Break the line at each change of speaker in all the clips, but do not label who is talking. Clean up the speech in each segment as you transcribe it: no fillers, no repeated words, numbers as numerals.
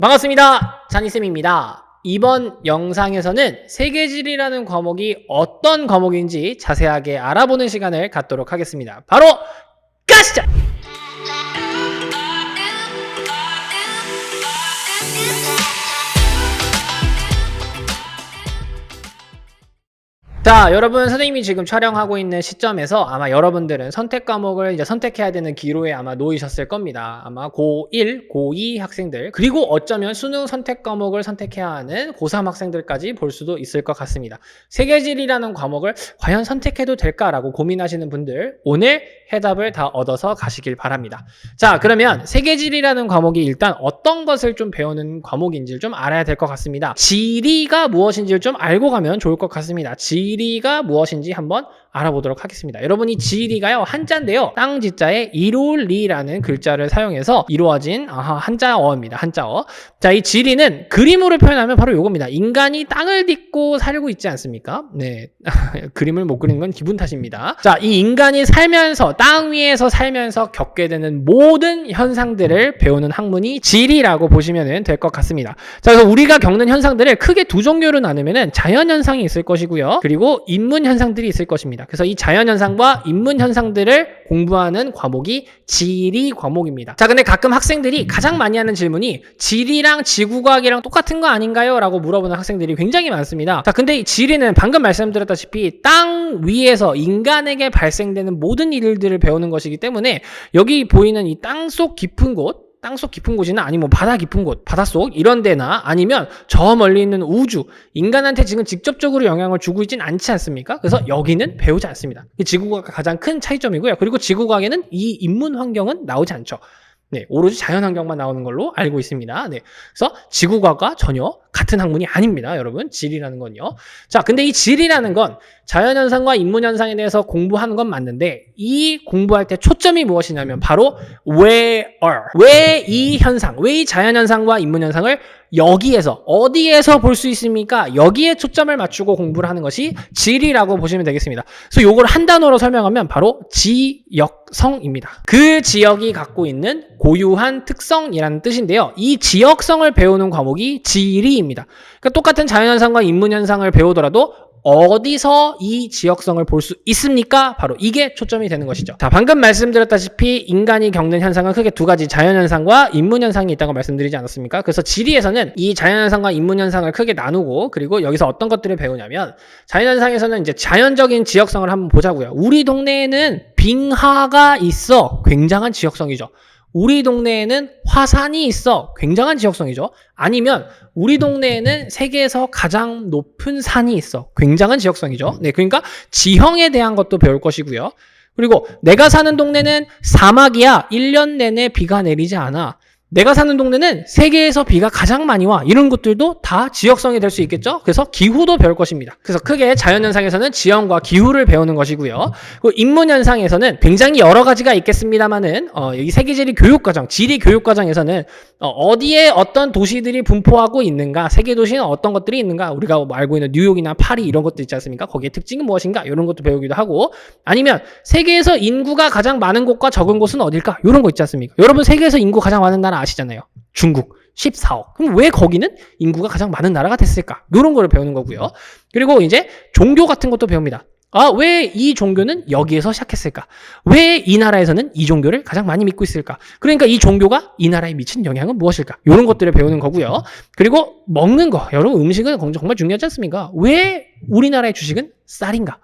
반갑습니다. 찬이쌤입니다. 이번 영상에서는 세계지리라는 과목이 어떤 과목인지 자세하게 알아보는 시간을 갖도록 하겠습니다. 바로 가시죠! 자, 여러분, 선생님이 지금 촬영하고 있는 시점에서 아마 여러분들은 선택 과목을 이제 선택해야 되는 기로에 아마 놓이셨을 겁니다. 아마 고1, 고2 학생들, 그리고 어쩌면 수능 선택 과목을 선택해야 하는 고3 학생들까지 볼 수도 있을 것 같습니다. 세계지리라는 과목을 과연 선택해도 될까라고 고민하시는 분들, 오늘 해답을 다 얻어서 가시길 바랍니다. 자, 그러면 세계지리라는 과목이 일단 어떤 것을 좀 배우는 과목인지를 좀 알아야 될 것 같습니다. 지리가 무엇인지를 좀 알고 가면 좋을 것 같습니다. 지리가 무엇인지 한번 알아보도록 하겠습니다. 여러분이 지리가요, 한자인데요. 땅지자에 이롤리라는 글자를 사용해서 이루어진 한자어입니다. 한자어. 자, 이 지리는 그림으로 표현하면 바로 요겁니다. 인간이 땅을 딛고 살고 있지 않습니까? 네. 그림을 못 그리는 건 기분 탓입니다. 자, 이 인간이 살면서 땅 위에서 살면서 겪게 되는 모든 현상들을 배우는 학문이 지리라고 보시면 될 것 같습니다. 자, 그래서 우리가 겪는 현상들을 크게 두 종류로 나누면 자연 현상이 있을 것이고요. 그리고 인문 현상들이 있을 것입니다. 그래서 이 자연현상과 인문현상들을 공부하는 과목이 지리 과목입니다. 자, 근데 가끔 학생들이 가장 많이 하는 질문이 지리랑 지구과학이랑 똑같은 거 아닌가요? 라고 물어보는 학생들이 굉장히 많습니다. 자, 근데 이 지리는 방금 말씀드렸다시피 땅 위에서 인간에게 발생되는 모든 일들을 배우는 것이기 때문에 여기 보이는 이 땅속 깊은 곳, 땅속 깊은 곳이나 아니면 바다 깊은 곳, 바닷속 이런 데나 아니면 저 멀리 있는 우주, 인간한테 지금 직접적으로 영향을 주고 있진 않지 않습니까? 그래서 여기는 배우지 않습니다. 지구과학과 가장 큰 차이점이고요. 그리고 지구과학에는 이 인문 환경은 나오지 않죠. 네, 오로지 자연 환경만 나오는 걸로 알고 있습니다. 네, 그래서 지구과학과 전혀 같은 학문이 아닙니다, 여러분. 지리라는 건요. 자, 근데 이 지리라는 건 자연현상과 인문현상에 대해서 공부하는 건 맞는데 이 공부할 때 초점이 무엇이냐면 바로 where, 왜 이 현상, 왜 이 자연현상과 인문현상을 여기에서, 어디에서 볼 수 있습니까? 여기에 초점을 맞추고 공부를 하는 것이 지리라고 보시면 되겠습니다. 그래서 요걸 한 단어로 설명하면 바로 지역성입니다. 그 지역이 갖고 있는 고유한 특성이라는 뜻인데요. 이 지역성을 배우는 과목이 지리입니다. 그러니까 똑같은 자연현상과 인문현상을 배우더라도 어디서 이 지역성을 볼 수 있습니까? 바로 이게 초점이 되는 것이죠. 자, 방금 말씀드렸다시피 인간이 겪는 현상은 크게 두 가지 자연현상과 인문현상이 있다고 말씀드리지 않았습니까? 그래서 지리에서는 이 자연현상과 인문현상을 크게 나누고 그리고 여기서 어떤 것들을 배우냐면 자연현상에서는 이제 자연적인 지역성을 한번 보자고요. 우리 동네에는 빙하가 있어. 굉장한 지역성이죠. 우리 동네에는 화산이 있어. 굉장한 지역성이죠. 아니면 우리 동네에는 세계에서 가장 높은 산이 있어. 굉장한 지역성이죠. 네, 그러니까 지형에 대한 것도 배울 것이고요. 그리고 내가 사는 동네는 사막이야. 1년 내내 비가 내리지 않아. 내가 사는 동네는 세계에서 비가 가장 많이 와. 이런 것들도 다 지역성이 될 수 있겠죠? 그래서 기후도 배울 것입니다. 그래서 크게 자연현상에서는 지형과 기후를 배우는 것이고요. 그리고 인문현상에서는 굉장히 여러 가지가 있겠습니다만은 여기 세계지리 교육과정, 지리 교육과정에서는 어디에 어떤 도시들이 분포하고 있는가, 세계 도시는 어떤 것들이 있는가, 우리가 알고 있는 뉴욕이나 파리 이런 것들 있지 않습니까? 거기에 특징은 무엇인가? 이런 것도 배우기도 하고, 아니면 세계에서 인구가 가장 많은 곳과 적은 곳은 어딜까? 이런 거 있지 않습니까? 여러분 세계에서 인구 가장 많은 나라 아시잖아요. 중국 14억. 그럼 왜 거기는 인구가 가장 많은 나라가 됐을까? 이런 거를 배우는 거고요. 그리고 이제 종교 같은 것도 배웁니다. 왜 이 종교는 여기에서 시작했을까? 왜 이 나라에서는 이 종교를 가장 많이 믿고 있을까? 그러니까 이 종교가 이 나라에 미친 영향은 무엇일까? 이런 것들을 배우는 거고요. 그리고 먹는 거. 여러분 음식은 정말 중요하지 않습니까? 왜 우리나라의 주식은 쌀인가?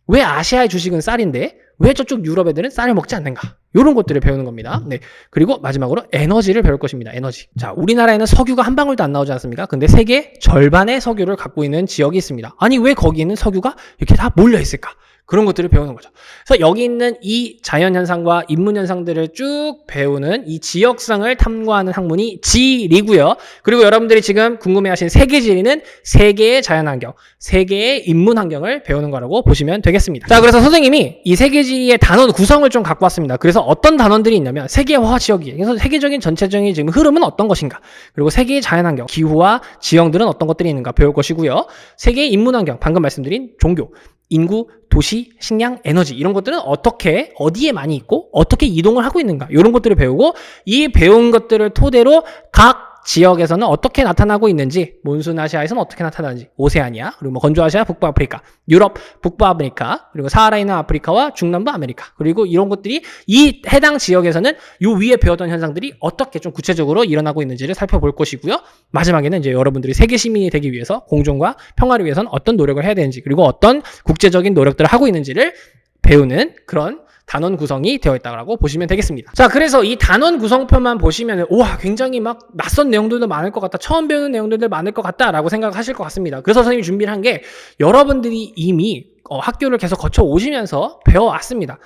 왜 아시아의 주식은 쌀인데 왜 저쪽 유럽 애들은 쌀을 먹지 않는가? 이런 것들을 배우는 겁니다. 네. 그리고 마지막으로 에너지를 배울 것입니다. 에너지. 자, 우리나라에는 석유가 한 방울도 안 나오지 않습니까? 근데 세계 절반의 석유를 갖고 있는 지역이 있습니다. 아니, 왜 거기에는 석유가 이렇게 다 몰려 있을까? 그런 것들을 배우는 거죠. 그래서 여기 있는 이 자연현상과 인문현상들을 쭉 배우는 이 지역성을 탐구하는 학문이 지리고요. 그리고 여러분들이 지금 궁금해하신 세계지리는 세계의 자연환경, 세계의 인문환경을 배우는 거라고 보시면 되겠습니다. 자, 그래서 선생님이 이 세계지리의 단원 구성을 좀 갖고 왔습니다. 그래서 어떤 단원들이 있냐면 세계화 지역이, 그래서 세계적인 전체적인 지금 흐름은 어떤 것인가, 그리고 세계의 자연환경, 기후와 지형들은 어떤 것들이 있는가 배울 것이고요. 세계의 인문환경, 방금 말씀드린 종교, 인구, 도시, 식량, 에너지 이런 것들은 어떻게 어디에 많이 있고 어떻게 이동을 하고 있는가 이런 것들을 배우고 이 배운 것들을 토대로 각 지역에서는 어떻게 나타나고 있는지, 몬순아시아에서는 어떻게 나타나는지, 오세아니아, 그리고 뭐 건조아시아, 북부아프리카, 유럽, 북부아프리카, 그리고 사하라 아프리카와 중남부 아메리카, 그리고 이런 것들이 이 해당 지역에서는 요 위에 배웠던 현상들이 어떻게 좀 구체적으로 일어나고 있는지를 살펴볼 것이고요. 마지막에는 이제 여러분들이 세계 시민이 되기 위해서 공존과 평화를 위해서는 어떤 노력을 해야 되는지, 그리고 어떤 국제적인 노력들을 하고 있는지를 배우는 그런 단원 구성이 되어 있다고 보시면 되겠습니다. 자, 그래서 이 단원 구성표만 보시면 우와, 굉장히 막 낯선 내용들도 많을 것 같다, 처음 배우는 내용들도 많을 것 같다라고 생각하실 것 같습니다. 그래서 선생님이 준비를 한 게 여러분들이 이미 학교를 계속 거쳐 오시면서 배워왔습니다.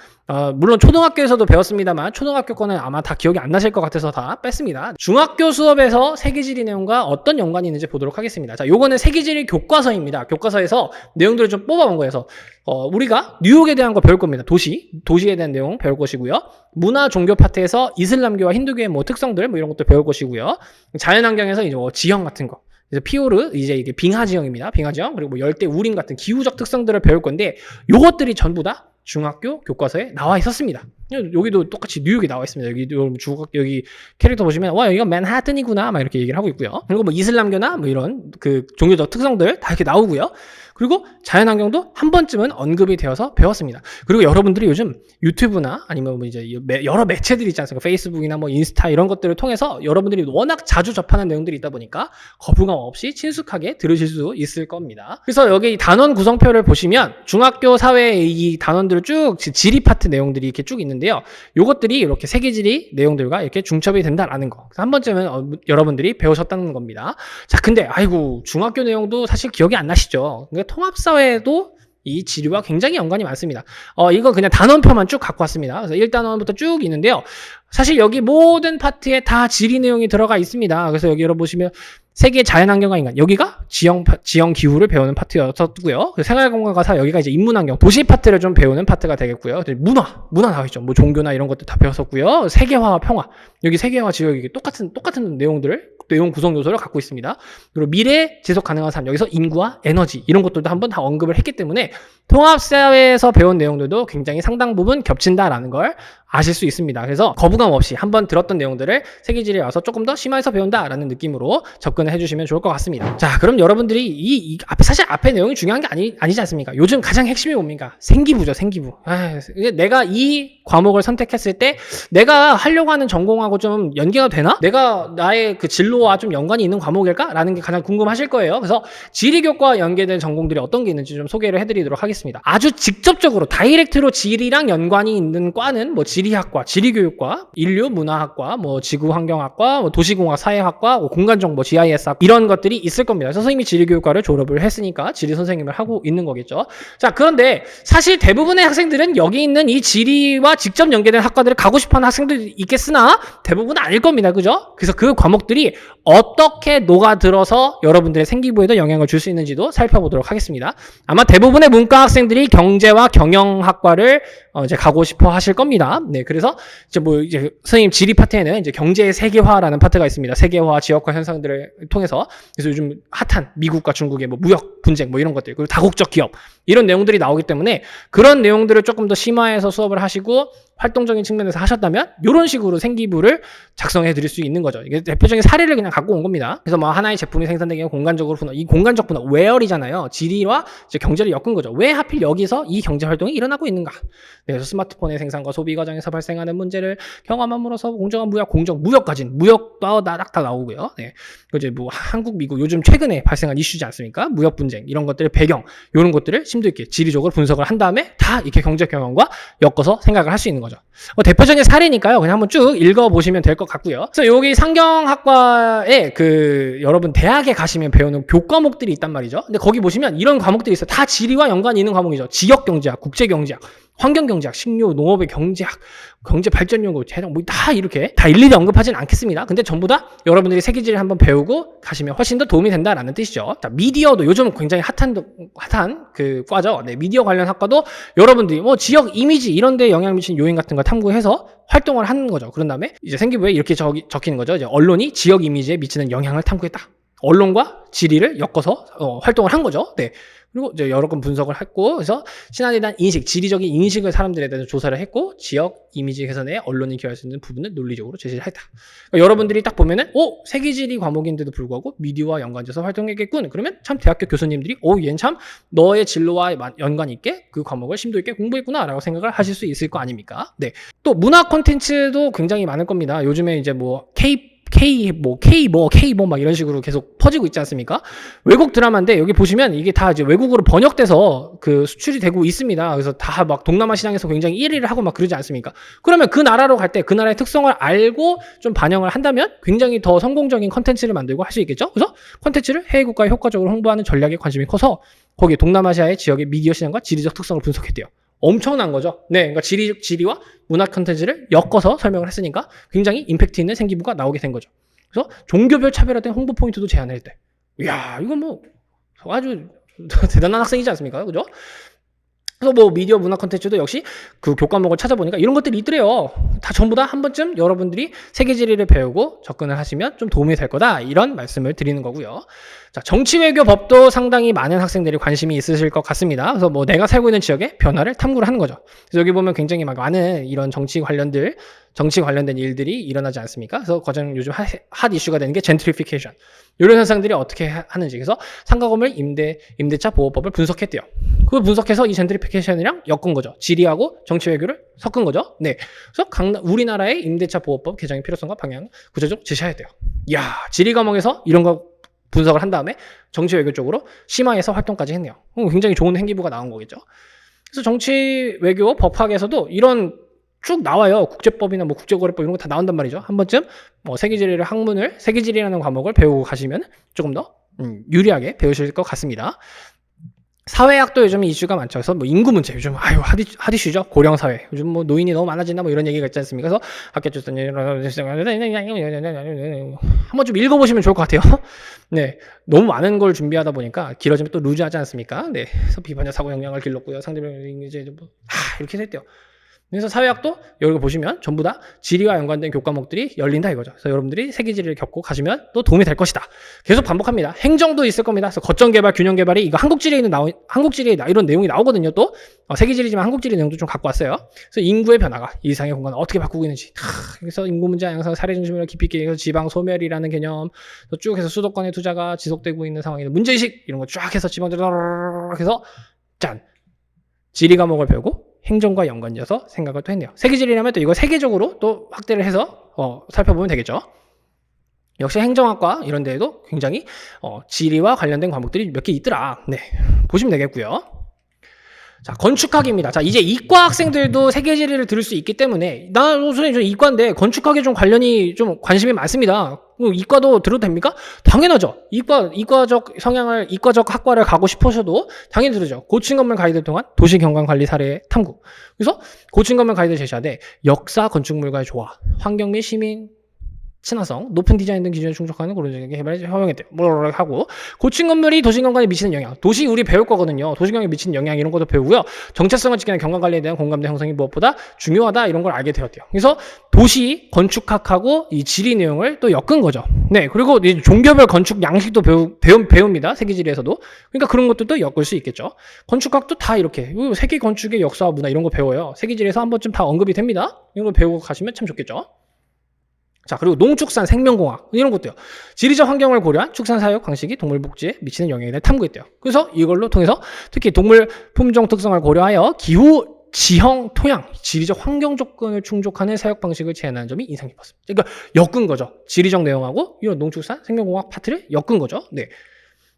물론 초등학교에서도 배웠습니다만 초등학교 거는 아마 다 기억이 안 나실 것 같아서 다 뺐습니다. 중학교 수업에서 세계지리 내용과 어떤 연관이 있는지 보도록 하겠습니다. 자, 요거는 세계지리 교과서입니다. 교과서에서 내용들을 좀 뽑아본 거여서 우리가 뉴욕에 대한 거 배울 겁니다. 도시에 대한 내용 배울 것이고요. 문화 종교 파트에서 이슬람교와 힌두교의 뭐 특성들 뭐 이런 것도 배울 것이고요. 자연환경에서 이제 지형 같은 거, 그래서 피오르, 이제 이게 빙하 지형입니다. 빙하 지형, 그리고 뭐 열대 우림 같은 기후적 특성들을 배울 건데, 요것들이 전부 다 중학교 교과서에 나와 있었습니다. 여기도 똑같이 뉴욕이 나와 있습니다. 여기 캐릭터 보시면 와, 여기가 맨하튼이구나 막 이렇게 얘기를 하고 있고요. 그리고 뭐 이슬람교나 뭐 이런 그 종교적 특성들 다 이렇게 나오고요. 그리고 자연환경도 한 번쯤은 언급이 되어서 배웠습니다. 그리고 여러분들이 요즘 유튜브나 아니면 뭐 이제 여러 매체들이 있지 않습니까? 페이스북이나 뭐 인스타 이런 것들을 통해서 여러분들이 워낙 자주 접하는 내용들이 있다 보니까 거부감 없이 친숙하게 들으실 수 있을 겁니다. 그래서 여기 단원 구성표를 보시면 중학교 사회의 이 단원들을 쭉 지리 파트 내용들이 이렇게 쭉 있는데요. 요것들이 이렇게 세계지리 내용들과 이렇게 중첩이 된다라는 거. 한 번쯤은 여러분들이 배우셨다는 겁니다. 자, 근데 아이고, 중학교 내용도 사실 기억이 안 나시죠? 통합사회에도 이 지리와 굉장히 연관이 많습니다. 이거 그냥 단원표만 쭉 갖고 왔습니다. 그래서 1단원부터 쭉 있는데요. 사실 여기 모든 파트에 다 지리 내용이 들어가 있습니다. 그래서 여기 여러분 보시면 세계 자연환경과 인간, 여기가 지형 기후를 배우는 파트였었고요. 생활공간과 사회, 여기가 이제 인문환경, 도시 파트를 좀 배우는 파트가 되겠고요. 문화 나와 있죠. 뭐 종교나 이런 것들 다 배웠었고요. 세계화와 평화, 여기 세계화 지역이 똑같은 내용 구성 요소를 갖고 있습니다. 그리고 미래 지속 가능한 삶, 여기서 인구와 에너지 이런 것들도 한번 다 언급을 했기 때문에 통합사회에서 배운 내용들도 굉장히 상당 부분 겹친다라는 걸 아실 수 있습니다. 그래서 거부감 없이 한번 들었던 내용들을 세계지리에 와서 조금 더 심화해서 배운다라는 느낌으로 접근을 해주시면 좋을 것 같습니다. 자, 그럼 여러분들이 사실 앞에 내용이 중요한 게 아니지 않습니까? 요즘 가장 핵심이 뭡니까? 생기부죠, 생기부. 내가 이 과목을 선택했을 때 내가 하려고 하는 전공하고 좀 연계가 되나? 내가 나의 그 진로와 좀 연관이 있는 과목일까? 라는 게 가장 궁금하실 거예요. 그래서 지리교과와 연계된 전공들이 어떤 게 있는지 좀 소개를 해드리도록 하겠습니다. 아주 직접적으로 다이렉트로 지리랑 연관이 있는 과는 뭐 지리학과, 지리교육과, 인류문화학과, 뭐 지구환경학과, 뭐 도시공학, 사회학과, 뭐 공간정보, GIS학 이런 것들이 있을 겁니다. 선생님이 지리교육과를 졸업을 했으니까 지리 선생님을 하고 있는 거겠죠. 자, 그런데 사실 대부분의 학생들은 여기 있는 이 지리와 직접 연계된 학과들을 가고 싶어하는 학생들이 있겠으나 대부분은 아닐 겁니다. 그죠? 그래서 그 과목들이 어떻게 녹아들어서 여러분들의 생기부에도 영향을 줄 수 있는지도 살펴보도록 하겠습니다. 아마 대부분의 문과 학생들이 경제와 경영학과를 이제 가고 싶어 하실 겁니다. 네, 그래서 이제 선생님 지리 파트에는 이제 경제의 세계화라는 파트가 있습니다. 세계화, 지역화 현상들을 통해서. 그래서 요즘 핫한 미국과 중국의 뭐 무역 분쟁 뭐 이런 것들, 그리고 다국적 기업 이런 내용들이 나오기 때문에 그런 내용들을 조금 더 심화해서 수업을 하시고 활동적인 측면에서 하셨다면 이런 식으로 생기부를 작성해 드릴 수 있는 거죠. 이게 대표적인 사례를 그냥 갖고 온 겁니다. 그래서 뭐 하나의 제품이 생산되기 위해 공간적으로 분화, 이 공간적 분화, where이잖아요. 지리와 이제 경제를 엮은 거죠. 왜 하필 여기서 이 경제 활동이 일어나고 있는가? 네, 그래서 스마트폰의 생산과 소비 과정에서 발생하는 문제를 경험함으로써 공정한 무역까지 무역도 딱 나오고요. 네, 이제 뭐 한국, 미국 요즘 최근에 발생한 이슈지 않습니까? 무역 분쟁 이런 것들의 배경, 이런 것들을 심도 있게 지리적으로 분석을 한 다음에 다 이렇게 경제 경험과 엮어서 생각을 할 수 있는 거죠. 대표적인 사례니까요. 그냥 한번 쭉 읽어보시면 될 것 같고요. 그래서 여기 상경학과에 여러분 대학에 가시면 배우는 교과목들이 있단 말이죠. 근데 거기 보시면 이런 과목들이 있어요. 다 지리와 연관이 있는 과목이죠. 지역경제학, 국제경제학, 환경경제학, 식료, 농업의 경제학, 경제발전연구, 재정 뭐 다 이렇게 다 일일이 언급하지는 않겠습니다. 근데 전부 다 여러분들이 세계지리를 한번 배우고 가시면 훨씬 더 도움이 된다라는 뜻이죠. 자, 미디어도 요즘 굉장히 핫한 그 과죠. 네, 미디어 관련 학과도 여러분들이 뭐 지역 이미지 이런 데 영향 미치는 요인 같은 걸 탐구해서 활동을 하는 거죠. 그런 다음에 이제 생기부에 이렇게 적히는 거죠. 이제 언론이 지역 이미지에 미치는 영향을 탐구했다. 언론과 지리를 엮어서 활동을 한 거죠. 네. 그리고 이제 여러 건 분석을 했고, 그래서 신안에 대한 인식, 지리적인 인식을 사람들에 대해서 조사를 했고, 지역 이미지 개선에 언론이 기여할 수 있는 부분을 논리적으로 제시를 했다. 그러니까 여러분들이 딱 보면은, 세계지리 과목인데도 불구하고 미디어와 연관돼서 활동했겠군. 그러면 참 대학교 교수님들이, 얘는 참 너의 진로와 연관 있게 그 과목을 심도 있게 공부했구나라고 생각을 하실 수 있을 거 아닙니까? 네. 또 문화 콘텐츠도 굉장히 많을 겁니다. 요즘에 이제 뭐 K 막 이런 식으로 계속 퍼지고 있지 않습니까? 외국 드라마인데 여기 보시면 이게 다 이제 외국어로 번역돼서 그 수출이 되고 있습니다. 그래서 다 막 동남아 시장에서 굉장히 1위를 하고 막 그러지 않습니까? 그러면 그 나라로 갈 때 그 나라의 특성을 알고 좀 반영을 한다면 굉장히 더 성공적인 컨텐츠를 만들고 할 수 있겠죠? 그래서 컨텐츠를 해외 국가에 효과적으로 홍보하는 전략에 관심이 커서 거기 동남아시아의 지역의 미디어 시장과 지리적 특성을 분석했대요. 엄청난 거죠. 네, 그러니까 지리와 문화 컨텐츠를 엮어서 설명을 했으니까 굉장히 임팩트 있는 생기부가 나오게 된 거죠. 그래서 종교별 차별화된 홍보 포인트도 제안을 했대. 이야, 이거 뭐 아주 대단한 학생이지 않습니까? 그죠? 그래서 뭐 미디어 문화 컨텐츠도 역시 그 교과목을 찾아보니까 이런 것들이 있더래요. 다 전부 다 한 번쯤 여러분들이 세계지리를 배우고 접근을 하시면 좀 도움이 될 거다, 이런 말씀을 드리는 거고요. 자, 정치외교법도 상당히 많은 학생들이 관심이 있으실 것 같습니다. 그래서 뭐 내가 살고 있는 지역의 변화를 탐구를 하는 거죠. 그래서 여기 보면 굉장히 많은 이런 정치 관련된 일들이 일어나지 않습니까? 그래서 가장 요즘 핫 이슈가 되는 게 젠트리피케이션. 이런 현상들이 어떻게 하는지. 그래서 상가 건물 임대차 보호법을 분석했대요. 그걸 분석해서 이 젠트리피케이션이랑 엮은 거죠. 지리하고 정치 외교를 섞은 거죠. 네. 그래서 우리나라의 임대차 보호법 개정의 필요성과 방향 구체적으로 제시해야 돼요. 이야, 지리 과목에서 이런 거 분석을 한 다음에 정치 외교 쪽으로 심화해서 활동까지 했네요. 굉장히 좋은 행기부가 나온 거겠죠. 그래서 정치 외교 법학에서도 이런 쭉 나와요. 국제법이나 뭐 국제거래법 이런 거 다 나온단 말이죠. 한 번쯤 뭐 세계지리라는 과목을 배우고 가시면 조금 더 유리하게 배우실 것 같습니다. 사회학도 요즘 이슈가 많죠. 그래서 뭐 인구 문제 요즘 핫 이슈죠. 고령 사회. 요즘 뭐 노인이 너무 많아진다 뭐 이런 얘기가 있지 않습니까? 그래서 한번 좀 읽어보시면 좋을 것 같아요. 네, 너무 많은 걸 준비하다 보니까 길어지면 또 루즈하지 않습니까? 네, 그래서 비판적 사고 역량을 길렀고요. 상대방이 이제 뭐 이렇게 됐대요. 그래서 사회학도 여기 보시면 전부 다 지리와 연관된 교과목들이 열린다 이거죠. 그래서 여러분들이 세계지리를 겪고 가시면 또 도움이 될 것이다. 계속 반복합니다. 행정도 있을 겁니다. 그래서 거점개발, 균형개발이 이거 한국지리에 이런 내용이 나오거든요. 또 세계지리지만 한국지리 내용도 좀 갖고 왔어요. 그래서 인구의 변화가 이상의 공간을 어떻게 바꾸고 있는지. 그래서 인구 문제 양상 사례 중심으로 깊이 있게 해서 지방 소멸이라는 개념 쭉 해서 수도권의 투자가 지속되고 있는 상황에 문제의식 이런 거 쫙 해서 지방들 해서 짠 지리 과목을 배우고 행정과 연관지어서 생각을 또 했네요. 세계지리라면 또 이거 세계적으로 또 확대를 해서 살펴보면 되겠죠. 역시 행정학과 이런 데에도 굉장히 지리와 관련된 과목들이 몇 개 있더라. 네, 보시면 되겠고요. 자, 건축학입니다. 자, 이제 이과 학생들도 세계지리를 들을 수 있기 때문에 선생님 저 이과인데 건축학에 좀 관심이 많습니다. 이과도 들어도 됩니까? 당연하죠. 이과적 성향을 이과적 학과를 가고 싶으셔도 당연히 들으죠. 고층 건물 가이드를 통한 도시 경관 관리 사례 탐구. 그래서 고층 건물 가이드 제시하되 역사 건축물과의 조화, 환경 및 시민 친화성, 높은 디자인 등 기준에 충족하는 고르적인 개발에 허용했대요. 뭐라고 하고 고층 건물이 도시 경관에 미치는 영향. 도시 우리 배울 거거든요. 도시 경관에 미치는 영향 이런 것도 배우고요. 정체성을 지키는 경관 관리에 대한 공감대 형성이 무엇보다 중요하다 이런 걸 알게 되었대요. 그래서 도시 건축학하고 이 지리 내용을 또 엮은 거죠. 네, 그리고 종교별 건축 양식도 배웁니다. 세계지리에서도. 그러니까 그런 것들도 엮을 수 있겠죠. 건축학도 다 이렇게 세계 건축의 역사와 문화 이런 거 배워요. 세계지리에서 한 번쯤 다 언급이 됩니다. 이런 거 배우고 가시면 참 좋겠죠. 자, 그리고 농축산 생명공학 이런 것도요. 지리적 환경을 고려한 축산사육 방식이 동물 복지에 미치는 영향에 대해 탐구했대요. 그래서 이걸로 통해서 특히 동물 품종 특성을 고려하여 기후, 지형, 토양, 지리적 환경 조건을 충족하는 사육 방식을 제안하는 점이 인상 깊었습니다. 그러니까 엮은 거죠. 지리적 내용하고 이런 농축산 생명공학 파트를 엮은 거죠. 네.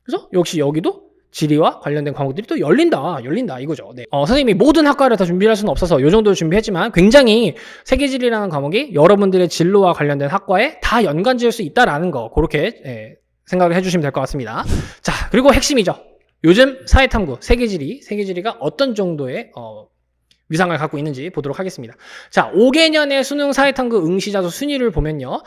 그래서 역시 여기도 지리와 관련된 과목들이 또 열린다 이거죠. 네. 선생님이 모든 학과를 다 준비할 수는 없어서 이 정도 준비했지만 굉장히 세계지리라는 과목이 여러분들의 진로와 관련된 학과에 다 연관지을 수 있다라는 거 그렇게 생각을 해주시면 될 것 같습니다. 자, 그리고 핵심이죠. 요즘 사회탐구 세계지리가 어떤 정도의 위상을 갖고 있는지 보도록 하겠습니다. 자, 5개년의 수능 사회탐구 응시자수 순위를 보면요.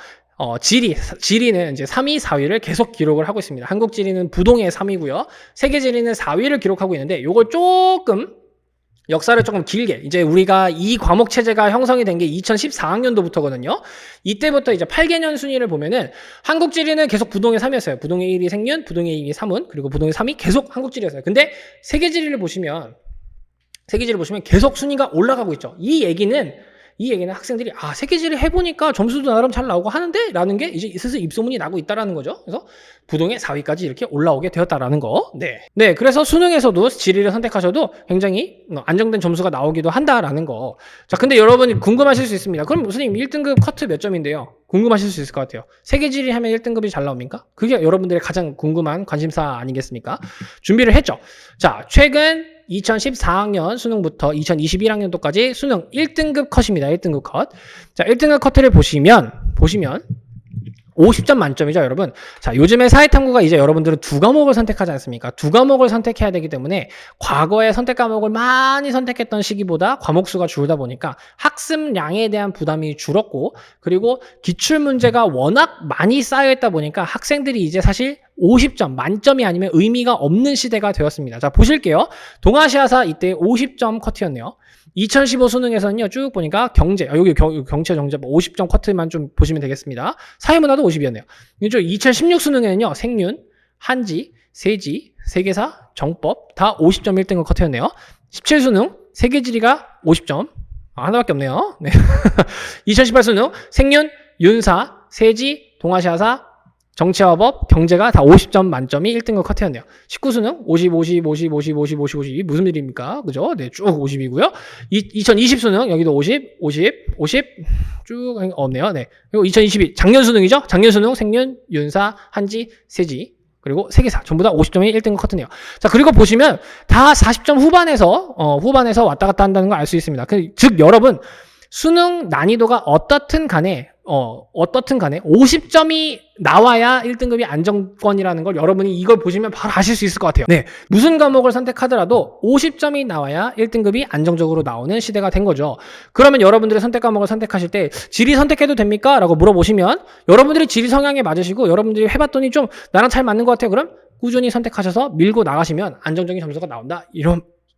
지리는 이제 3위, 4위를 계속 기록을 하고 있습니다. 한국 지리는 부동의 3위고요. 세계 지리는 4위를 기록하고 있는데 요걸 조금 역사를 조금 길게, 이제 우리가 이 과목 체제가 형성이 된 게 2014학년도부터거든요. 이때부터 이제 8개년 순위를 보면은 한국지리는 계속 부동의 3이었어요. 부동의 1이 생윤, 부동의 2이 삼훈, 그리고 부동의 3이 계속 한국지리였어요. 근데 세계지리를 보시면 계속 순위가 올라가고 있죠. 이 얘기는 학생들이 세계지리 해보니까 점수도 나름 잘 나오고 하는데? 라는 게 이제 슬슬 입소문이 나고 있다라는 거죠. 그래서 부동의 4위까지 이렇게 올라오게 되었다라는 거. 네, 그래서 수능에서도 지리를 선택하셔도 굉장히 안정된 점수가 나오기도 한다라는 거. 자, 근데 여러분이 궁금하실 수 있습니다. 그럼 선생님 1등급 커트 몇 점인데요? 궁금하실 수 있을 것 같아요. 세계지리 하면 1등급이 잘 나옵니까? 그게 여러분들의 가장 궁금한 관심사 아니겠습니까? 준비를 했죠. 자, 최근 2014학년 수능부터 2021학년도까지 수능 1등급 컷입니다. 1등급 컷. 자, 1등급 커트를 보시면 50점 만점이죠, 여러분. 자, 요즘에 사회탐구가 이제 여러분들은 두 과목을 선택하지 않습니까? 두 과목을 선택해야 되기 때문에 과거에 선택 과목을 많이 선택했던 시기보다 과목 수가 줄다 보니까 학습량에 대한 부담이 줄었고, 그리고 기출문제가 워낙 많이 쌓여있다 보니까 학생들이 이제 사실 50점 만점이 아니면 의미가 없는 시대가 되었습니다. 자, 보실게요. 동아시아사 이때 50점 커트였네요. 2015 수능에서는요, 쭉 보니까 경제, 여기 경제 50점 커트만 좀 보시면 되겠습니다. 사회문화도 50이었네요. 2016 수능에는요, 생윤, 한지, 세지, 세계사, 정법 다 50점 1등급 커트였네요. 17 수능, 세계지리가 50점. 하나밖에 없네요. 네. 2018 수능, 생윤, 윤사, 세지, 동아시아사, 정치화법, 경제가 다 50점 만점이 1등급 커트였네요. 19수능 50, 50, 50, 50, 50, 50, 50 무슨 일입니까? 그죠? 네, 쭉 50이고요. 2020수능 여기도 50, 50, 50 쭉 없네요. 네. 그리고 2022 작년 수능이죠? 작년 수능 생윤, 윤사, 한지, 세지 그리고 세계사 전부 다 50점이 1등급 커트네요. 자, 그리고 보시면 다 40점 후반에서 왔다 갔다 한다는 걸 알 수 있습니다. 즉 여러분 수능 난이도가 어떻든 간에 50점이 나와야 1등급이 안정권이라는 걸 여러분이 이걸 보시면 바로 아실 수 있을 것 같아요. 네, 무슨 과목을 선택하더라도 50점이 나와야 1등급이 안정적으로 나오는 시대가 된 거죠. 그러면 여러분들의 선택 과목을 선택하실 때 지리 선택해도 됩니까? 라고 물어보시면 여러분들이 지리 성향에 맞으시고 여러분들이 해봤더니 좀 나랑 잘 맞는 것 같아요. 그럼 꾸준히 선택하셔서 밀고 나가시면 안정적인 점수가 나온다.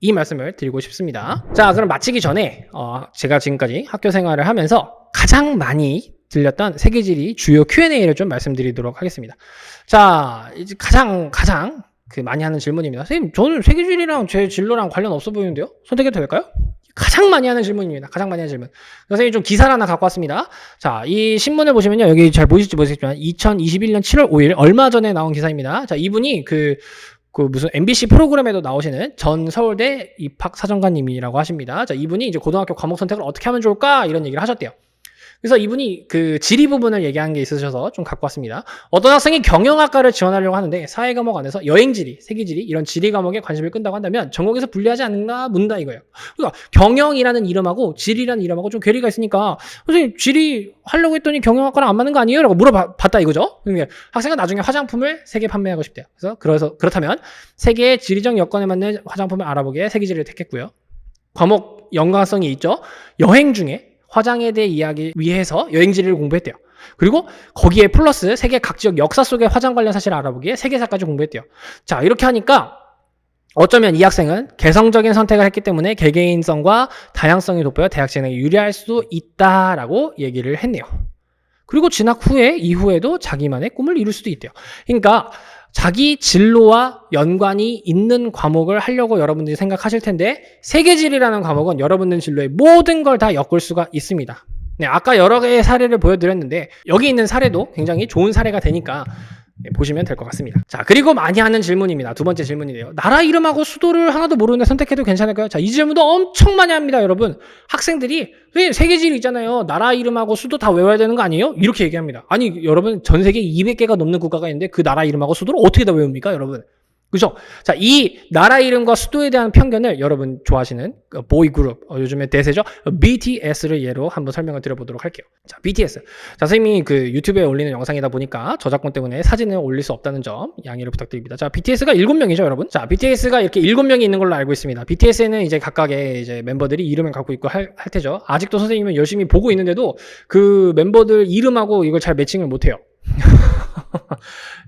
이 말씀을 드리고 싶습니다. 자, 그럼 마치기 전에 제가 지금까지 학교 생활을 하면서 가장 많이 들렸던 세계지리 주요 Q&A를 좀 말씀드리도록 하겠습니다. 자, 이제 가장 많이 하는 질문입니다. 선생님, 저는 세계지리랑 제 진로랑 관련 없어 보이는데요? 선택해도 될까요? 가장 많이 하는 질문입니다. 가장 많이 하는 질문. 선생님 좀 기사를 하나 갖고 왔습니다. 자, 이 신문을 보시면요. 여기 잘 보이실지 모르겠지만 2021년 7월 5일 얼마 전에 나온 기사입니다. 자, 이분이 그 무슨 MBC 프로그램에도 나오시는 전 서울대 입학사정관님이라고 하십니다. 자, 이분이 이제 고등학교 과목 선택을 어떻게 하면 좋을까? 이런 얘기를 하셨대요. 그래서 이분이 그 지리 부분을 얘기한 게 있으셔서 좀 갖고 왔습니다. 어떤 학생이 경영학과를 지원하려고 하는데 사회 과목 안에서 여행지리, 세계지리 이런 지리 과목에 관심을 끈다고 한다면 전공에서 분리하지 않는가 묻는다 이거예요. 그러니까 경영이라는 이름하고 지리라는 이름하고 좀 괴리가 있으니까 선생님 지리 하려고 했더니 경영학과랑 안 맞는 거 아니에요? 라고 물어봤다 이거죠. 그러니까 학생은 나중에 화장품을 세계 판매하고 싶대요. 그래서 그렇다면 세계의 지리적 여건에 맞는 화장품을 알아보기에 세계지리를 택했고요. 과목 연관성이 있죠. 여행 중에 화장에 대해 이야기 위해서 여행지리를 공부했대요. 그리고 거기에 플러스 세계 각 지역 역사 속의 화장 관련 사실을 알아보기에 세계사까지 공부했대요. 자, 이렇게 하니까 어쩌면 이 학생은 개성적인 선택을 했기 때문에 개개인성과 다양성이 돋보여 대학 진학에 유리할 수도 있다라고 얘기를 했네요. 그리고 진학 후에 이후에도 자기만의 꿈을 이룰 수도 있대요. 그러니까 자기 진로와 연관이 있는 과목을 하려고 여러분들이 생각하실 텐데 세계지리라는 과목은 여러분들 진로의 모든 걸 다 엮을 수가 있습니다. 네, 아까 여러 개의 사례를 보여드렸는데 여기 있는 사례도 굉장히 좋은 사례가 되니까 보시면 될 것 같습니다. 자, 그리고 많이 하는 질문입니다. 두 번째 질문이에요. 나라 이름하고 수도를 하나도 모르는데 선택해도 괜찮을까요? 자, 이 질문도 엄청 많이 합니다, 여러분. 학생들이 세계지리 있잖아요. 나라 이름하고 수도 다 외워야 되는 거 아니에요? 이렇게 얘기합니다. 아니, 여러분, 전 세계 200개가 넘는 국가가 있는데 그 나라 이름하고 수도를 어떻게 다 외웁니까, 여러분? 그죠? 자, 이 나라 이름과 수도에 대한 편견을 여러분 좋아하시는 보이 그룹, 요즘에 대세죠? BTS를 예로 한번 설명을 드려보도록 할게요. 자, BTS. 자, 선생님이 그 유튜브에 올리는 영상이다 보니까 저작권 때문에 사진을 올릴 수 없다는 점 양해를 부탁드립니다. 자, BTS가 7명이죠, 여러분? 자, BTS가 이렇게 7명이 있는 걸로 알고 있습니다. BTS에는 이제 각각의 이제 멤버들이 이름을 갖고 있고 할 테죠. 아직도 선생님은 열심히 보고 있는데도 그 멤버들 이름하고 이걸 잘 매칭을 못해요.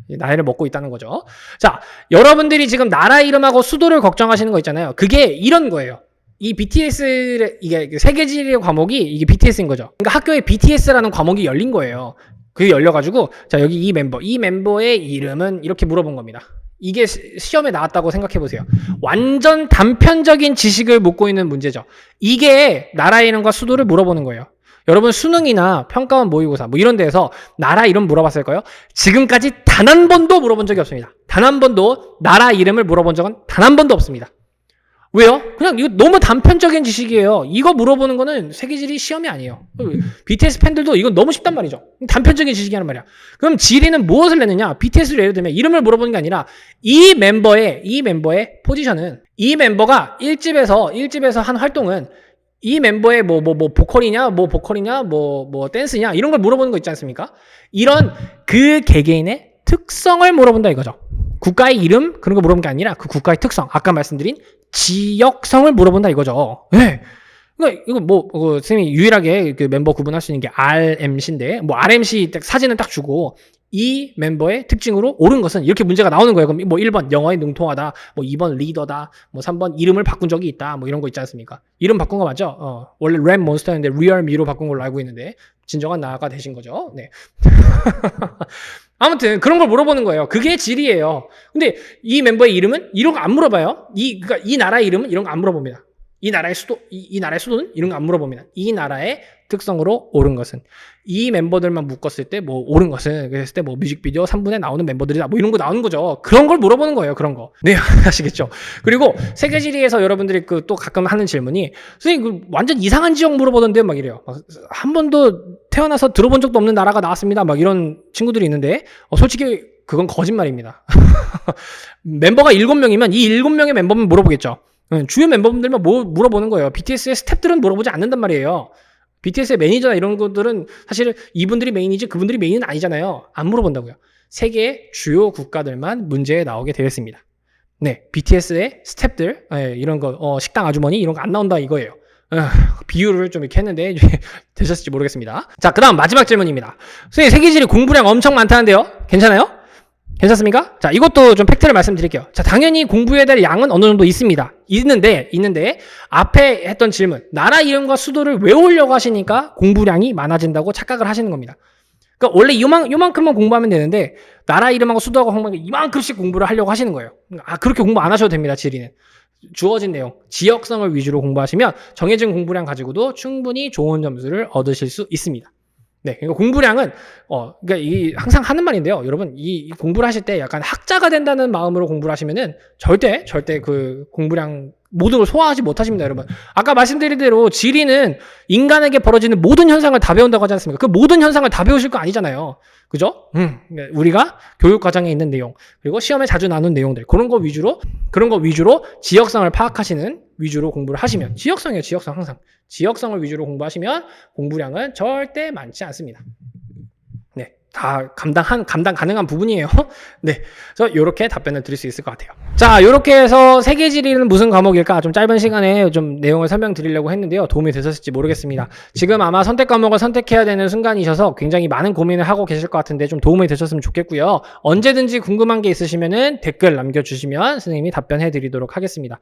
나이를 먹고 있다는 거죠. 자, 여러분들이 지금 나라 이름하고 수도를 걱정하시는 거 있잖아요. 그게 이런 거예요. 이 BTS 이게 세계지리 과목이 이게 BTS인 거죠. 그러니까 학교에 BTS라는 과목이 열린 거예요. 그게 열려가지고 자 여기 이 멤버의 이름은 이렇게 물어본 겁니다. 이게 시험에 나왔다고 생각해 보세요. 완전 단편적인 지식을 묻고 있는 문제죠. 이게 나라 이름과 수도를 물어보는 거예요. 여러분 수능이나 평가원 모의고사 뭐 이런 데에서 나라 이름 물어봤을까요? 지금까지 단 한 번도 물어본 적이 없습니다. 단 한 번도 나라 이름을 물어본 적은 단 한 번도 없습니다. 왜요? 그냥 이거 너무 단편적인 지식이에요. 이거 물어보는 거는 세계지리 시험이 아니에요. BTS 팬들도 이건 너무 쉽단 말이죠. 단편적인 지식이란 말이야. 그럼 지리는 무엇을 내느냐? BTS를 예를 들면 이름을 물어보는 게 아니라 이 멤버의 포지션은 이 멤버가 1집에서 한 활동은 이 멤버의 보컬이냐, 댄스냐 이런 걸 물어보는 거 있지 않습니까? 이런 그 개개인의 특성을 물어본다 이거죠. 국가의 이름 그런 거 물어본 게 아니라 그 국가의 특성, 아까 말씀드린 지역성을 물어본다 이거죠. 네. 그러니까 이거 선생님이 유일하게 그 멤버 구분할 수 있는 게 RMC인데 RMC 사진을 딱 주고 이 멤버의 특징으로 옳은 것은 이렇게 문제가 나오는 거예요. 그럼 1번 영어에 능통하다, 2번 리더다, 3번 이름을 바꾼 적이 있다, 이런 거 있지 않습니까? 이름 바꾼 거 맞죠? 원래 램 몬스터였는데 리얼 미로 바꾼 걸로 알고 있는데 진정한 나가 되신 거죠. 네. 아무튼 그런 걸 물어보는 거예요. 그게 지리예요. 근데 이 멤버의 이름은 이런 거 안 물어봐요. 그러니까 이 나라의 이름은 이런 거 안 물어봅니다. 이 나라의 수도는 이런 거 안 물어봅니다. 이 나라의 특성으로 옳은 것은 이 멤버들만 묶었을 때 옳은 것은 그랬을 때 뮤직비디오 3분에 나오는 멤버들이다 이런 거 나오는 거죠. 그런 걸 물어보는 거예요. 그런 거. 네, 아시겠죠? 그리고 세계지리에서 여러분들이 또 가끔 하는 질문이 선생님 완전 이상한 지역 물어보던데 막 이래요. 한 번도 태어나서 들어본 적도 없는 나라가 나왔습니다. 이런 친구들이 있는데 솔직히 그건 거짓말입니다. 멤버가 7명이면 이 7명의 멤버만 물어보겠죠. 주요 멤버분들만 물어보는 거예요. BTS의 스태프들은 물어보지 않는단 말이에요. BTS의 매니저나 이런 것들은 사실 이분들이 메인이지 그분들이 메인은 아니잖아요. 안 물어본다고요. 세계의 주요 국가들만 문제에 나오게 되었습니다. 네, BTS의 스태프들 이런 거 식당 아주머니 이런 거 안 나온다 이거예요. 비유를 좀 이렇게 했는데 되셨을지 모르겠습니다. 자, 그 다음 마지막 질문입니다. 선생님 세계지리 공부량 엄청 많다는데요? 괜찮아요? 괜찮습니까? 자, 이것도 좀 팩트를 말씀드릴게요. 자, 당연히 공부해야 될 양은 어느 정도 있습니다. 있는데 앞에 했던 질문, 나라 이름과 수도를 외우려고 하시니까 공부량이 많아진다고 착각을 하시는 겁니다. 그러니까 원래 요만큼만 공부하면 되는데 나라 이름하고 수도하고 이만큼씩 공부를 하려고 하시는 거예요. 그렇게 공부 안 하셔도 됩니다. 지리는. 주어진 내용, 지역성을 위주로 공부하시면 정해진 공부량 가지고도 충분히 좋은 점수를 얻으실 수 있습니다. 네, 그러니까 공부량은 그러니까 이 항상 하는 말인데요. 여러분 이 공부를 하실 때 약간 학자가 된다는 마음으로 공부를 하시면은 절대 그 공부량 모든 걸 소화하지 못하십니다, 여러분. 아까 말씀드린 대로 지리는 인간에게 벌어지는 모든 현상을 다 배운다고 하지 않습니까? 그 모든 현상을 다 배우실 거 아니잖아요. 그죠? 우리가 교육 과정에 있는 내용, 그리고 시험에 자주 나눈 내용들, 그런 거 위주로 지역성을 파악하시는 위주로 공부를 하시면, 지역성이에요, 지역성 항상. 지역성을 위주로 공부하시면 공부량은 절대 많지 않습니다. 네, 다 감당 가능한 부분이에요. 네, 그래서 이렇게 답변을 드릴 수 있을 것 같아요. 자, 이렇게 해서 세계지리는 무슨 과목일까? 좀 짧은 시간에 좀 내용을 설명드리려고 했는데요. 도움이 되셨을지 모르겠습니다. 지금 아마 선택 과목을 선택해야 되는 순간이셔서 굉장히 많은 고민을 하고 계실 것 같은데 좀 도움이 되셨으면 좋겠고요. 언제든지 궁금한 게 있으시면은 댓글 남겨주시면 선생님이 답변해 드리도록 하겠습니다.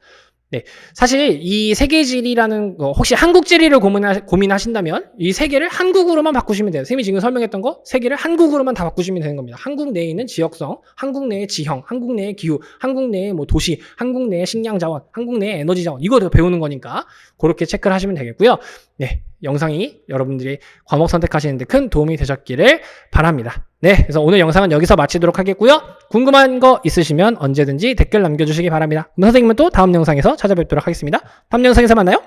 네, 사실 이 세계지리라는 거 혹시 한국지리를 고민하신다면 이 세계를 한국으로만 바꾸시면 돼요. 선생님이 지금 설명했던 거 세계를 한국으로만 다 바꾸시면 되는 겁니다. 한국 내에 있는 지역성, 한국 내의 지형, 한국 내의 기후, 한국 내의 도시, 한국 내의 식량 자원, 한국 내의 에너지 자원 이거 다 배우는 거니까 그렇게 체크를 하시면 되겠고요. 네, 영상이 여러분들이 과목 선택하시는데 큰 도움이 되셨기를 바랍니다. 네, 그래서 오늘 영상은 여기서 마치도록 하겠고요. 궁금한 거 있으시면 언제든지 댓글 남겨주시기 바랍니다. 선생님은 또 다음 영상에서 찾아뵙도록 하겠습니다. 다음 영상에서 만나요.